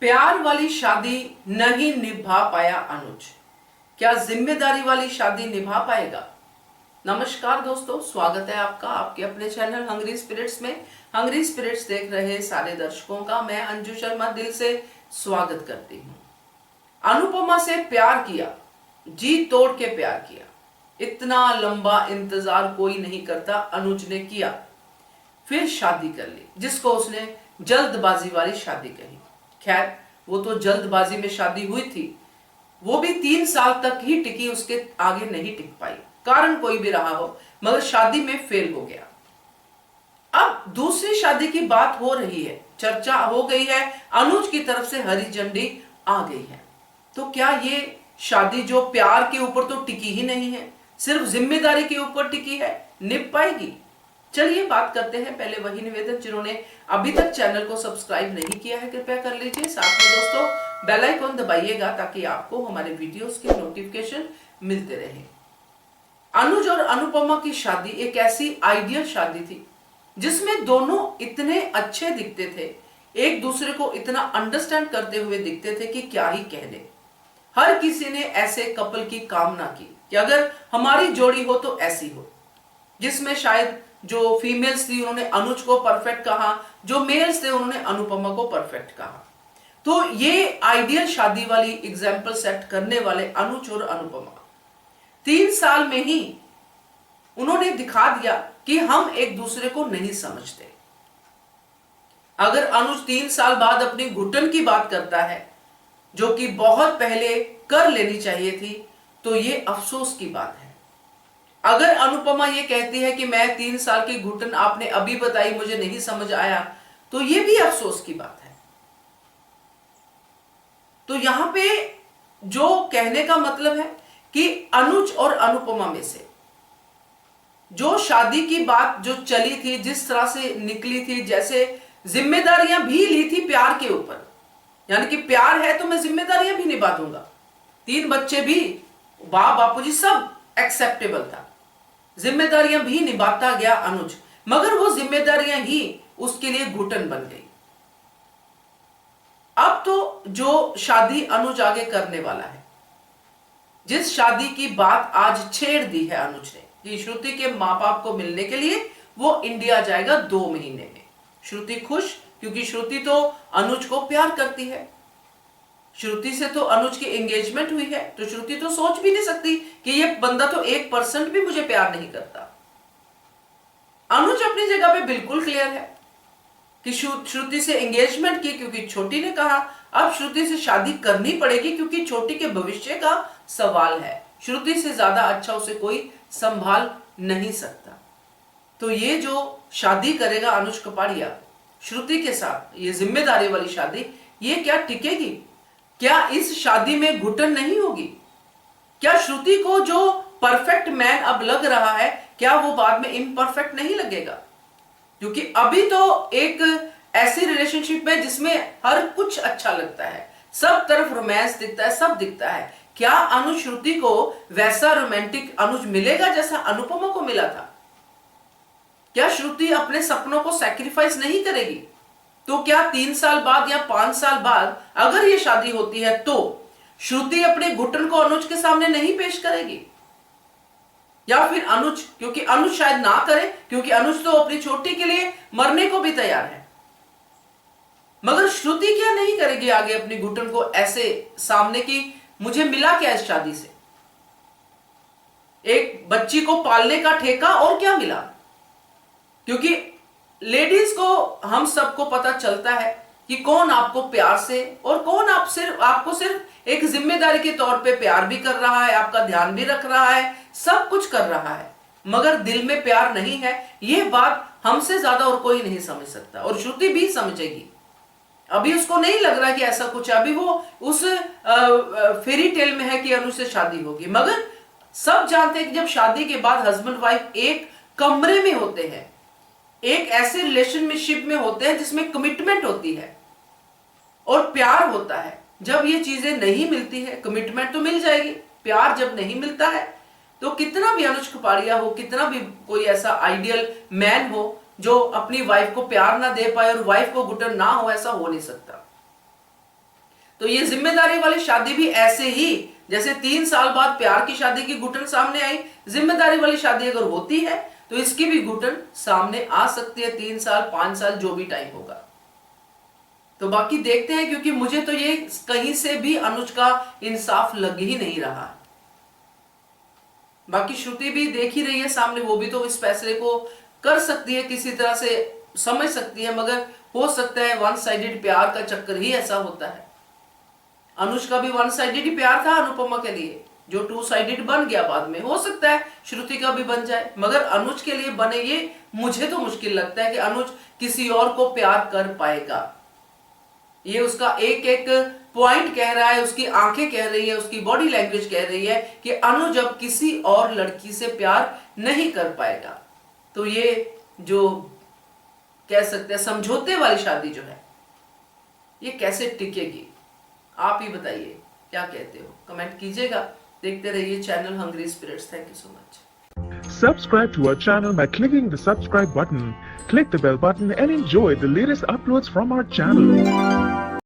प्यार वाली शादी नहीं निभा पाया अनुज, क्या जिम्मेदारी वाली शादी निभा पाएगा? नमस्कार दोस्तों, स्वागत है आपका आपके अपने चैनल हंग्री स्पिरिट्स में। हंग्री स्पिरिट्स देख रहे सारे दर्शकों का मैं अंजू शर्मा दिल से स्वागत करती हूँ। अनुपमा से प्यार किया, जी तोड़ के प्यार किया। इतना लंबा इंतजार कोई नहीं करता, अनुज ने किया। फिर शादी कर ली, जिसको उसने जल्दबाजी वाली शादी कही। खैर, वो तो जल्दबाजी में शादी हुई थी, वो भी 3 साल तक ही टिकी, उसके आगे नहीं टिक पाई। कारण कोई भी रहा हो, मगर शादी में फेल हो गया। अब दूसरी शादी की बात हो रही है, चर्चा हो गई है, अनुज की तरफ से हरी झंडी आ गई है। तो क्या ये शादी जो प्यार के ऊपर तो टिकी ही नहीं है, सिर्फ जिम्मेदारी के ऊपर टिकी है, निभ पाएगी? चलिए बात करते हैं। पहले वही निवेदन, जिन्होंने अभी तक चैनल को सब्सक्राइब नहीं किया है कृपया कर लीजिए। साथ में दोस्तों बेल आइकन दबाइएगा ताकि आपको हमारे वीडियोस के नोटिफिकेशन मिलते रहे। अनुज और अनुपमा की शादी एक ऐसी आइडियल शादी थी जिसमें दोनों इतने अच्छे दिखते थे, एक दूसरे को इतना अंडरस्टैंड करते हुए दिखते थे कि क्या ही कहने। हर किसी ने ऐसे कपल की कामना की कि अगर हमारी जोड़ी हो तो ऐसी हो, जिसमें शायद जो फीमेल्स थी उन्होंने अनुज को परफेक्ट कहा, जो मेल्स थे उन्होंने अनुपमा को परफेक्ट कहा। तो ये आइडियल शादी वाली एग्जाम्पल सेट करने वाले अनुज और अनुपमा 3 साल में ही उन्होंने दिखा दिया कि हम एक दूसरे को नहीं समझते। अगर अनुज 3 साल बाद अपनी घुटन की बात करता है, जो कि बहुत पहले कर लेनी चाहिए थी, तो ये अफसोस की बात है। अगर अनुपमा ये कहती है कि मैं 3 साल की घुटन आपने अभी बताई, मुझे नहीं समझ आया, तो ये भी अफसोस की बात है। तो यहां पे जो कहने का मतलब है कि अनुज और अनुपमा में से जो शादी की बात जो चली थी, जिस तरह से निकली थी, जैसे जिम्मेदारियां भी ली थी प्यार के ऊपर, यानी कि प्यार है तो मैं जिम्मेदारियां भी निभा दूंगा, 3 बच्चे भी, बापूजी सब एक्सेप्टेबल था, जिम्मेदारियां भी निभाता गया अनुज। मगर वो जिम्मेदारियां ही उसके लिए घुटन बन गई। अब तो जो शादी अनुज आगे करने वाला है, जिस शादी की बात आज छेड़ दी है अनुज ने कि श्रुति के मां बाप को मिलने के लिए वो इंडिया जाएगा 2 महीने में। श्रुति खुश, क्योंकि श्रुति तो अनुज को प्यार करती है। श्रुति से तो अनुज की एंगेजमेंट हुई है, तो श्रुति तो सोच भी नहीं सकती कि ये बंदा तो 1% भी मुझे प्यार नहीं करता। अनुज अपनी जगह पे बिल्कुल क्लियर है कि श्रुति से एंगेजमेंट की क्योंकि छोटी ने कहा, अब श्रुति से शादी करनी पड़ेगी क्योंकि छोटी के भविष्य का सवाल है। श्रुति से ज्यादा अच्छा उसे कोई संभाल नहीं सकता। तो ये जो शादी करेगा अनुज कपाड़िया श्रुति के साथ, ये जिम्मेदारी वाली शादी, ये क्या टिकेगी? क्या इस शादी में घुटन नहीं होगी? क्या श्रुति को जो परफेक्ट मैन अब लग रहा है, क्या वो बाद में इम्परफेक्ट नहीं लगेगा? क्योंकि अभी तो एक ऐसी रिलेशनशिप है जिसमें हर कुछ अच्छा लगता है, सब तरफ रोमांस दिखता है, सब दिखता है। क्या अनुज श्रुति को वैसा रोमांटिक अनुज मिलेगा जैसा अनुपमा को मिला था? क्या श्रुति अपने सपनों को सैक्रिफाइस नहीं करेगी? तो क्या 3 साल बाद या 5 साल बाद अगर ये शादी होती है तो श्रुति अपने घुटन को अनुज के सामने नहीं पेश करेगी? या फिर अनुज, क्योंकि अनुज शायद ना करे, क्योंकि अनुज तो अपनी छोटी के लिए मरने को भी तैयार है, मगर श्रुति क्या नहीं करेगी आगे अपनी घुटन को ऐसे सामने की मुझे मिला क्या इस शादी से? एक बच्ची को पालने का ठेका, और क्या मिला? क्योंकि लेडीज को, हम सबको पता चलता है कि कौन आपको प्यार से और कौन आपको सिर्फ एक जिम्मेदारी के तौर पे प्यार भी कर रहा है, आपका ध्यान भी रख रहा है, सब कुछ कर रहा है, मगर दिल में प्यार नहीं है। यह बात हमसे ज्यादा और कोई नहीं समझ सकता, और श्रुति भी समझेगी। अभी उसको नहीं लग रहा कि ऐसा कुछ है, अभी वो उस फेरी टेल में है कि अनुज से शादी होगी। मगर सब जानते हैं कि जब शादी के बाद हस्बैंड वाइफ एक कमरे में होते हैं, एक ऐसे रिलेशनशिप में होते हैं जिसमें कमिटमेंट होती है और प्यार होता है। जब ये चीजें नहीं मिलती है, कमिटमेंट तो मिल जाएगी, प्यार जब नहीं मिलता है, तो कितना भी अनुज कपाड़िया हो, कितना भी कोई ऐसा आइडियल मैन हो जो अपनी वाइफ को प्यार ना दे पाए और वाइफ को घुटन ना हो, ऐसा हो नहीं सकता। तो ये जिम्मेदारी वाली शादी भी ऐसे ही, जैसे 3 साल बाद प्यार की शादी की घुटन सामने आई, जिम्मेदारी वाली शादी अगर होती है तो इसकी भी घुटन सामने आ सकती है, 3 साल 5 साल जो भी टाइम होगा। तो बाकी देखते हैं, क्योंकि मुझे तो ये कहीं से भी अनुज का इंसाफ लग ही नहीं रहा है। बाकी श्रुति भी देख ही रही है सामने, वो भी तो इस फैसले को कर सकती है, किसी तरह से समझ सकती है, मगर हो सकता है वन साइडेड प्यार का चक्कर ही ऐसा होता है। अनुज का भी वन साइडेड ही प्यार था अनुपमा के लिए, जो 2 साइडेड बन गया बाद में। हो सकता है श्रुति का भी बन जाए, मगर अनुज के लिए बने ये मुझे तो मुश्किल लगता है कि अनुज किसी और को प्यार कर पाएगा। ये उसका एक एक पॉइंट कह रहा है, उसकी आंखें कह रही है, उसकी बॉडी लैंग्वेज कह रही है कि अनुज अब किसी और लड़की से प्यार नहीं कर पाएगा। तो ये जो कह सकते हैं समझौते वाली शादी जो है, ये कैसे टिकेगी, आप ही बताइए, क्या कहते हो, कमेंट कीजिएगा। देखते रहिए channel hungry spirits. Thank you so much. Subscribe to our channel by clicking the subscribe button. Click the bell button and enjoy the latest uploads from our channel.